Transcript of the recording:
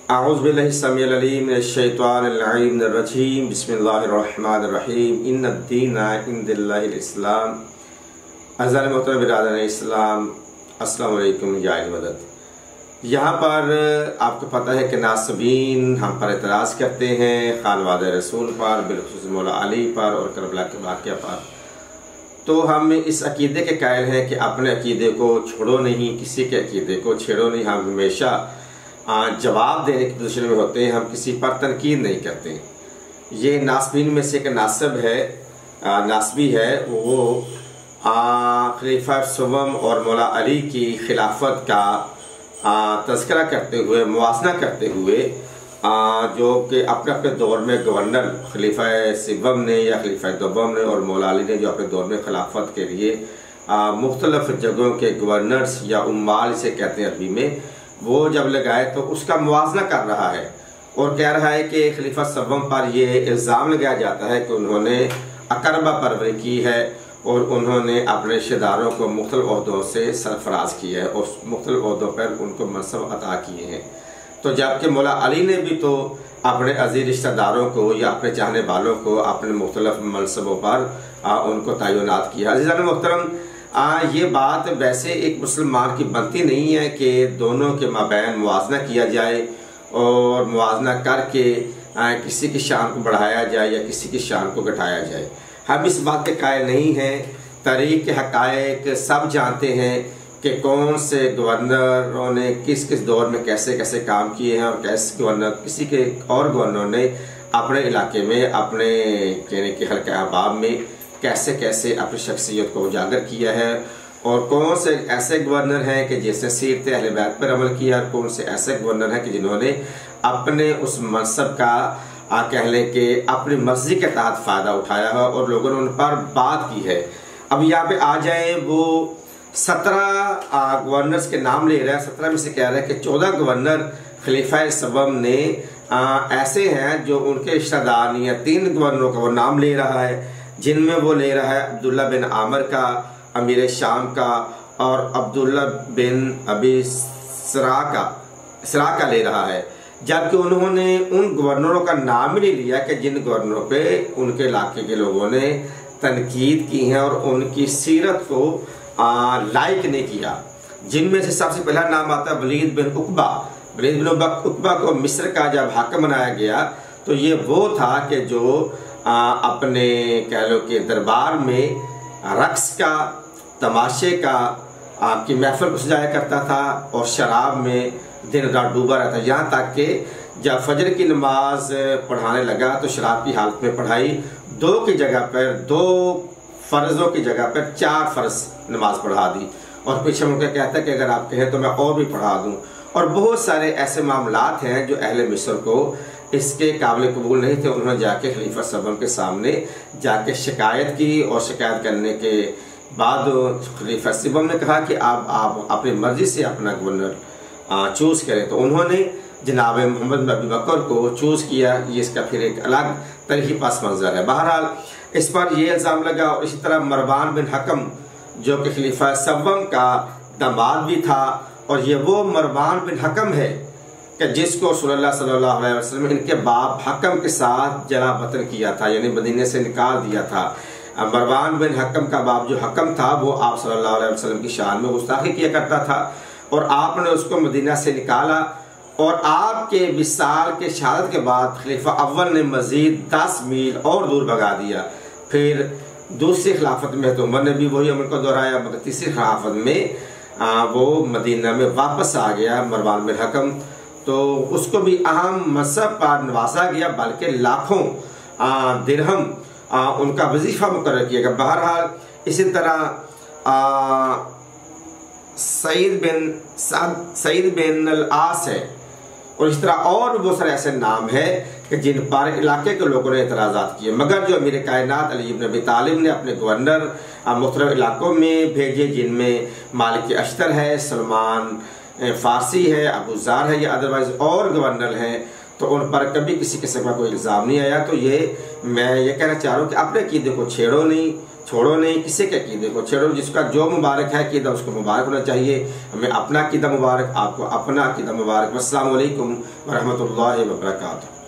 आऊज़ुबिल्लाहिस्समीउल मिनश्शैतानिर्रजीम बिस्मिल्लाहिर्रहमानिर्रहीम इन्नद्दीना इंदल्लाहिल इस्लाम। अज़ान मोहतरम बिरादरान इस्लाम, अस्सलामु अलैकुम या मदद। यहाँ पर आपको पता है कि नासबीन हम पर एतराज़ करते हैं खानवाद रसूल पर, बिलखुसूस मौला अली पर और करबला के वाक़या पर। तो हम इस अकीदे के कायल हैं कि अपने अकीदे को छोड़ो नहीं, किसी के अकीदे को छेड़ो नहीं। हम हमेशा जवाब देने की पोजीशन में होते हैं, हम किसी पर तनकीद नहीं करते। ये नासबीन में से एक नासब है, नासबी है, वो खलीफा सवम और मौला अली की खिलाफत का तज़किरा करते हुए, मुआसना करते हुए, जो कि अपने अपने दौर में गवर्नर खलीफा सवम ने या खलीफा दोम ने और मौला अली ने जो अपने दौर में खिलाफत के लिए मुख्तलिफ जगहों के गवर्नर्स या उम्माल से कहते हैं अरबी में, वो जब लगाए तो उसका मुआवजा कर रहा है और कह रहा है कि खलीफा सवम पर यह इल्ज़ाम लगाया जाता है कि उन्होंने अकरबा परवरी की है और उन्होंने अपने रिश्तेदारों को मुख्तलिफ ओहदों से सरफराज किया है और मुख्तलिफ ओहदों पर उनको मनसब अता किए हैं। तो जबकि मौला अली ने भी तो अपने अजीज रिश्तेदारों को या अपने चाहने वालों को अपने मुख्तलिफ मनसबों पर उनको तयनात किया। अज़ीज़ान मोहतरम, ये बात वैसे एक मुसलमान की बनती नहीं है कि दोनों के माबैन मुआवजा किया जाए और मुआवजा करके किसी की शान को बढ़ाया जाए या किसी की शान को घटाया जाए। हम इस बात के कायल नहीं हैं। तारीख़ के हक़ाइक़ सब जानते हैं कि कौन से गवर्नरों ने किस किस दौर में कैसे कैसे काम किए हैं और कैसे गवर्नर किसी के और गवर्नरों ने अपने इलाके में, अपने कहने के हल्के अहबाब में कैसे कैसे अपनी शख्सियत को उजागर किया है और कौन से ऐसे गवर्नर हैं कि जिसने सीरत अहले बैत पर अमल किया और कौन से ऐसे गवर्नर हैं कि जिन्होंने अपने उस मनसब का कह लें कि अपनी मर्जी के तहत फ़ायदा उठाया है और लोगों ने उन पर बात की है। अब यहाँ पे आ जाए, वो 17 गवर्नर्स के नाम ले रहा है। 17 में से कह रहा है कि 14 गवर्नर खलीफा सवम ने ऐसे हैं जो उनके रिश्तेदार नहीं है। 3 गवर्नरों का वो नाम ले रहा है, जिनमें वो ले रहा है अब्दुल्ला बिन आमिर का, अमीर शाम का, और अब्दुल्ला बिन अबी सरा का ले रहा है। जबकि उन्होंने उन गवर्नरों का नाम ही नहीं लिया कि जिन गवर्नरों पे उनके इलाके के लोगों ने तनकीद की है और उनकी सीरत को लाइक नहीं किया। जिनमें से सबसे पहला नाम आता है वलीद बिन उकबा। वलीद बिन उकबा को मिस्र का जब हाकिम बनाया गया तो ये वो था कि जो अपने कह लो कि दरबार में रक्स का, तमाशे का की महफिल को सजाया करता था और शराब में दिन रात डूबा रहता। यहाँ तक कि जब फजर की नमाज पढ़ाने लगा तो शराब की हालत में पढ़ाई। 2 की जगह पर 2 फ़र्ज़ों की जगह पर 4 फ़र्ज़ नमाज पढ़ा दी और पीछे मुड़कर कहता है कि अगर आप कहें तो मैं और भी पढ़ा दूँ। और बहुत सारे ऐसे मामलात हैं जो अहले मिस्र को इसके काबिल कबूल नहीं थे। उन्होंने जाके खलीफा सवम के सामने जाके शिकायत की और शिकायत करने के बाद खलीफा सवम ने कहा कि आप अपनी मर्जी से अपना गवर्नर चूज़ करें। तो उन्होंने जनाब मोहम्मद बिन अबी बकर को चूज़ किया। ये इसका फिर एक अलग तरह की पस मंज़र है। बहरहाल इस पर यह इल्ज़ाम लगा। और इसी तरह मरवान बिन हकम जो कि खलीफा सवम का दामाद भी था, और ये वो मरवान बिन हकम है कि जिसको सल्लल्लाहु अलैहि वसल्लम इनके बाप हकम के साथ जला वतन किया था, यानी मदीने से निकाल दिया था। मरवान बिन हकम का बाप जो हकम था वो आप सल्लल्लाहु अलैहि वसल्लम की शान में गुस्ताखी किया करता था और आपने उसको मदीना से निकाला और आपके विसाल के शहादत के बाद खलीफा अव्वल ने मजीद 10 मील और दूर भगा दिया। फिर दूसरी खिलाफत में तो उमर ने भी वही अमल को दोहराया, मगर तीसरी खिलाफत में वो मदीना में वापस आ गया मरवान बिन हकम। तो उसको भी अहम मनसब पर नवाजा गया, बल्कि लाखों दिरहम उनका वजीफा मुकर्रर किया गया। बहरहाल इसी तरह सईद बिन अल आस है और इस तरह और बहुत सारे ऐसे नाम है कि जिन पर इलाके के लोगों ने एतराज़ात किए। मगर जो अमीर कायनात अली इब्न अबी तालिब ने अपने गवर्नर मुख्तलिफ इलाकों में भेजे, जिनमें मालिक अश्तर है, सलमान फारसी है, अबू ज़ार है या अदरवाइज और गवर्नर हैं, तो उन पर कभी किसी किस्म का कोई इल्ज़ाम नहीं आया। तो ये मैं ये कहना चाह रहा हूँ कि अपने अकीदे को छेड़ो नहीं, छोड़ो नहीं, किसी के अकीदे को छोड़ो, जिसका जो मुबारक है अकीदा उसको मुबारक होना चाहिए। हमें अपना अकीदा मुबारक, आपको अपना अकीदा मुबारक। अस्सलामु अलैकुम वरहमतुल्लाहि वबरकातुहू।